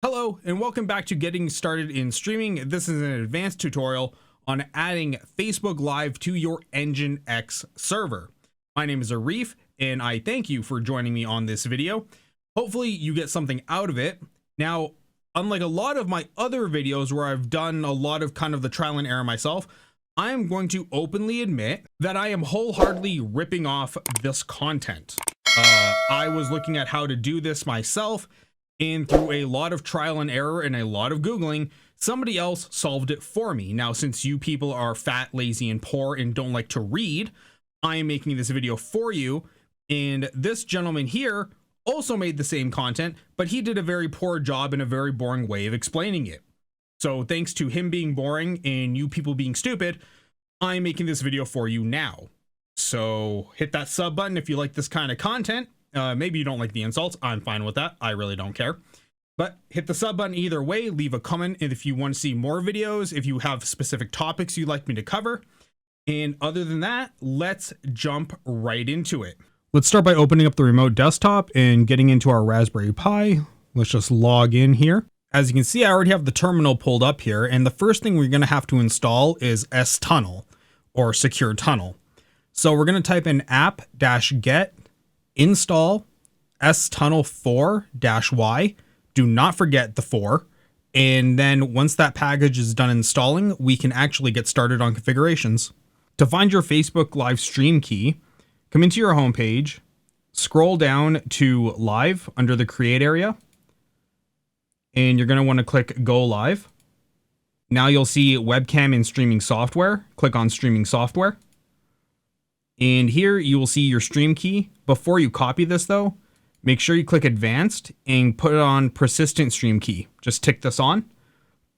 Hello and welcome back to Getting Started in Streaming. This is an advanced tutorial on adding Facebook Live to your NGINX server. My name is Arif and I thank you for joining me on this video. Hopefully you get something out of it. Now, unlike a lot of my other videos where I've done a lot of kind of the trial and error myself, I am going to openly admit that I am wholeheartedly ripping off this content. I was looking at how to do this myself, and through a lot of trial and error and a lot of Googling, somebody else solved it for me. Now, since you people are fat, lazy, and poor and don't like to read, I am making this video for you. And this gentleman here also made the same content, but he did a very poor job in a very boring way of explaining it. So thanks to him being boring and you people being stupid, I'm making this video for you now. So hit that sub button if you like this kind of content. Maybe you don't like the insults. I'm fine with that. I really don't care. But hit the sub button either way. Leave a comment if you want to see more videos, if you have specific topics you'd like me to cover. And other than that, let's jump right into it. Let's start by opening up the remote desktop and getting into our Raspberry Pi. Let's just log in here. As you can see, I already have the terminal pulled up here. And the first thing we're going to have to install is Stunnel or Secure Tunnel. So we're going to type in app-get install stunnel 4-y. Do not forget the 4. And then once that package is done installing, we can actually get started on configurations. To find your Facebook live stream key, come into your home page, scroll down to live under the create area, and you're going to want to click go live. Now you'll see webcam and streaming software. Click on streaming software. And here you will see your stream key. Before you copy this though, make sure you click advanced and put it on persistent stream key. Just tick this on.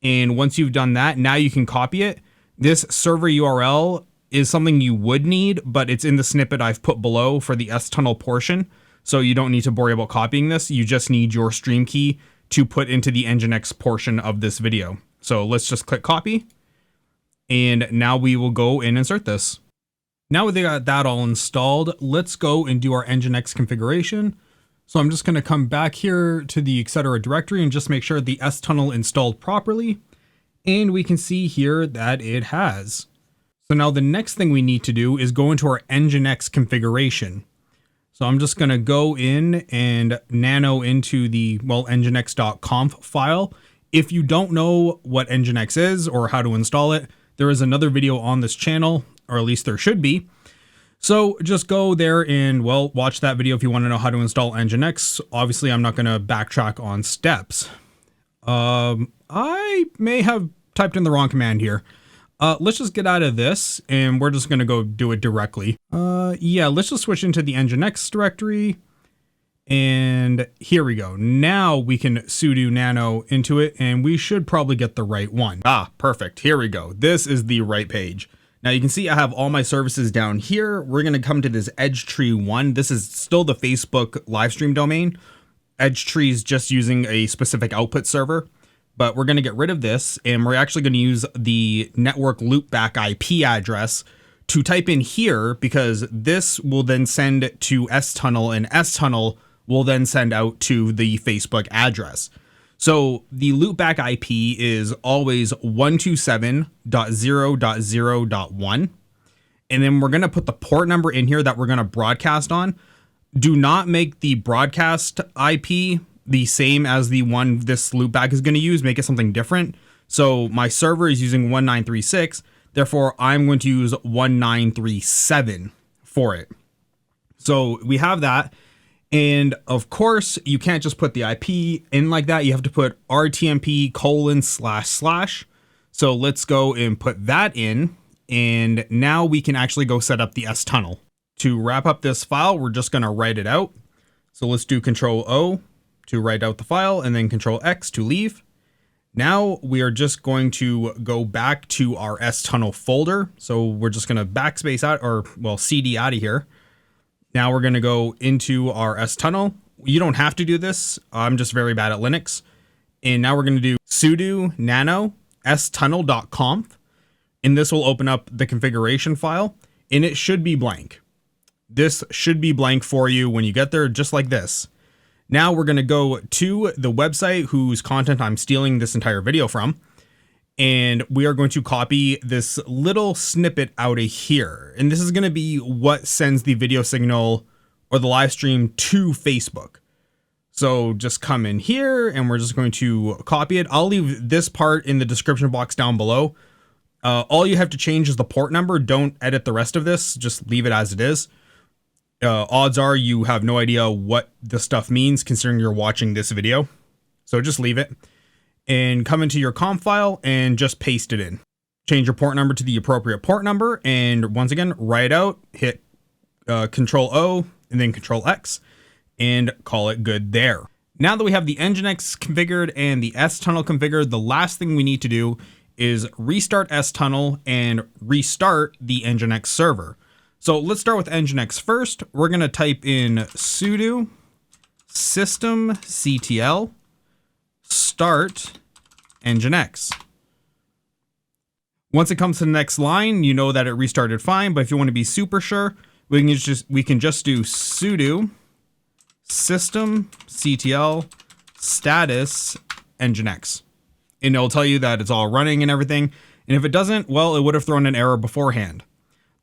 And once you've done that, now you can copy it. This server URL is something you would need, but it's in the snippet I've put below for the Stunnel portion. So you don't need to worry about copying this. You just need your stream key to put into the NGINX portion of this video. So let's just click copy. And now we will go and insert this. Now we got that all installed, let's go and do our NGINX configuration. So I'm just going to come back here to the etc directory and just make sure the Stunnel installed properly. And we can see here that it has. So now the next thing we need to do is go into our NGINX configuration. So I'm just going to go in and nano into the, nginx.conf file. If you don't know what NGINX is or how to install it, there is another video on this channel, or at least there should be. So just go there and, watch that video if you want to know how to install NGINX. Obviously, I'm not going to backtrack on steps. I may have typed in the wrong command here. Let's just get out of this and we're just going to go do it directly. Let's just switch into the NGINX directory. And here we go. Now we can sudo nano into it and we should probably get the right one. Ah, perfect. Here we go. This is the right page. Now you can see I have all my services down here. We're going to come to this Edgetree one. This is still the Facebook live stream domain. Edgetree is just using a specific output server, but we're going to get rid of this and we're actually going to use the network loopback IP address to type in here because this will then send to Stunnel and Stunnel will then send out to the Facebook address. So the loopback IP is always 127.0.0.1. And then we're going to put the port number in here that we're going to broadcast on. Do not make the broadcast IP the same as the one this loopback is going to use. Make it something different. So my server is using 1936. Therefore, I'm going to use 1937 for it. So we have that. And of course, you can't just put the IP in like that. You have to put RTMP : //. So let's go and put that in. And now we can actually go set up the Stunnel. To wrap up this file, we're just going to write it out. So let's do Control O to write out the file and then Control X to leave. Now we are just going to go back to our Stunnel folder. So we're just going to backspace out or CD out of here. Now we're going to go into our Stunnel. You don't have to do this. I'm just very bad at Linux. And now we're going to do sudo nano stunnel.conf. And this will open up the configuration file. And it should be blank. This should be blank for you when you get there, just like this. Now we're going to go to the website whose content I'm stealing this entire video from. And we are going to copy this little snippet out of here. And this is going to be what sends the video signal or the live stream to Facebook. So just come in here and we're just going to copy it. I'll leave this part in the description box down below. All you have to change is the port number. Don't edit the rest of this. Just leave it as it is. Odds are you have no idea what the stuff means considering you're watching this video. So just leave it and come into your COM file and just paste it in. Change your port number to the appropriate port number. And once again, write it out, hit Control O and then Control X and call it good there. Now that we have the NGINX configured and the S-Tunnel configured, the last thing we need to do is restart S-Tunnel and restart the NGINX server. So let's start with NGINX first. We're going to type in sudo systemctl start NGINX. Once it comes to the next line, you know that it restarted fine, but if you want to be super sure, we can just do sudo systemctl status NGINX. And it'll tell you that it's all running and everything. And if it doesn't, well, it would have thrown an error beforehand.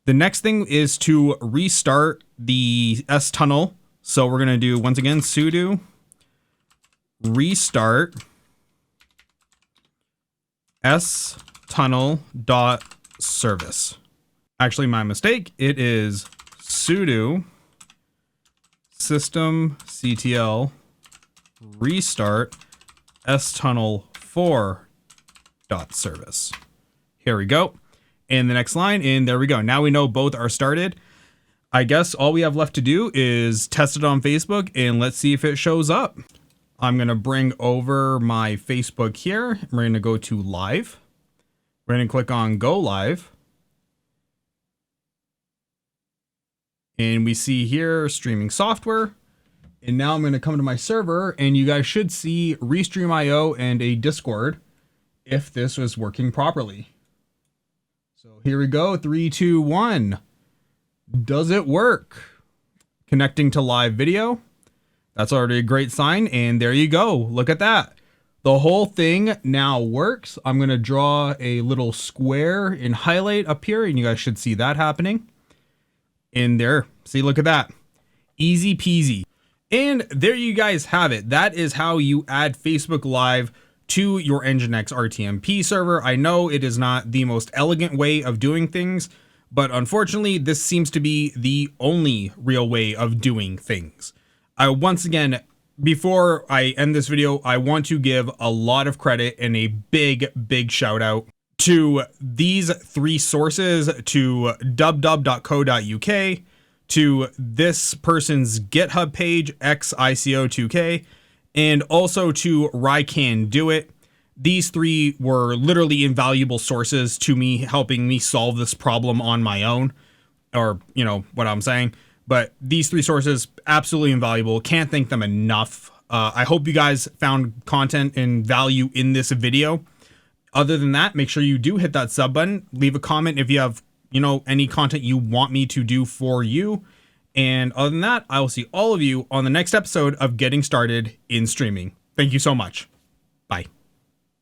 The next thing is to restart the S-Tunnel. So we're going to do, once again, sudo restart S-Tunnel.service. Actually, my mistake. It is sudo systemctl restart S-Tunnel4.service. Here we go. And the next line, and there we go. Now we know both are started. I guess all we have left to do is test it on Facebook and let's see if it shows up. I'm going to bring over my Facebook here. We're going to go to live. We're going to click on go live. And we see here streaming software. And now I'm going to come to my server and you guys should see Restream.io and a Discord if this was working properly. So here we go. 3, 2, 1. Does it work? Connecting to live video. That's already a great sign. And there you go. Look at that. The whole thing now works. I'm going to draw a little square and highlight up here and you guys should see that happening. And there, see, look at that. Easy peasy. And there you guys have it. That is how you add Facebook Live to your NGINX RTMP server. I know it is not the most elegant way of doing things, but unfortunately, this seems to be the only real way of doing things. Once again, before I end this video, I want to give a lot of credit and a big shout out to these 3 sources, to dubdub.co.uk, to this person's GitHub page, xico2k, and also to RyCanDoIt. These 3 were literally invaluable sources to me, helping me solve this problem on my own, or, you know, what I'm saying. But these 3 sources, absolutely invaluable. Can't thank them enough. I hope you guys found content and value in this video. Other than that, make sure you do hit that sub button. Leave a comment if you have, you know, any content you want me to do for you. And other than that, I will see all of you on the next episode of Getting Started in Streaming. Thank you so much. Bye.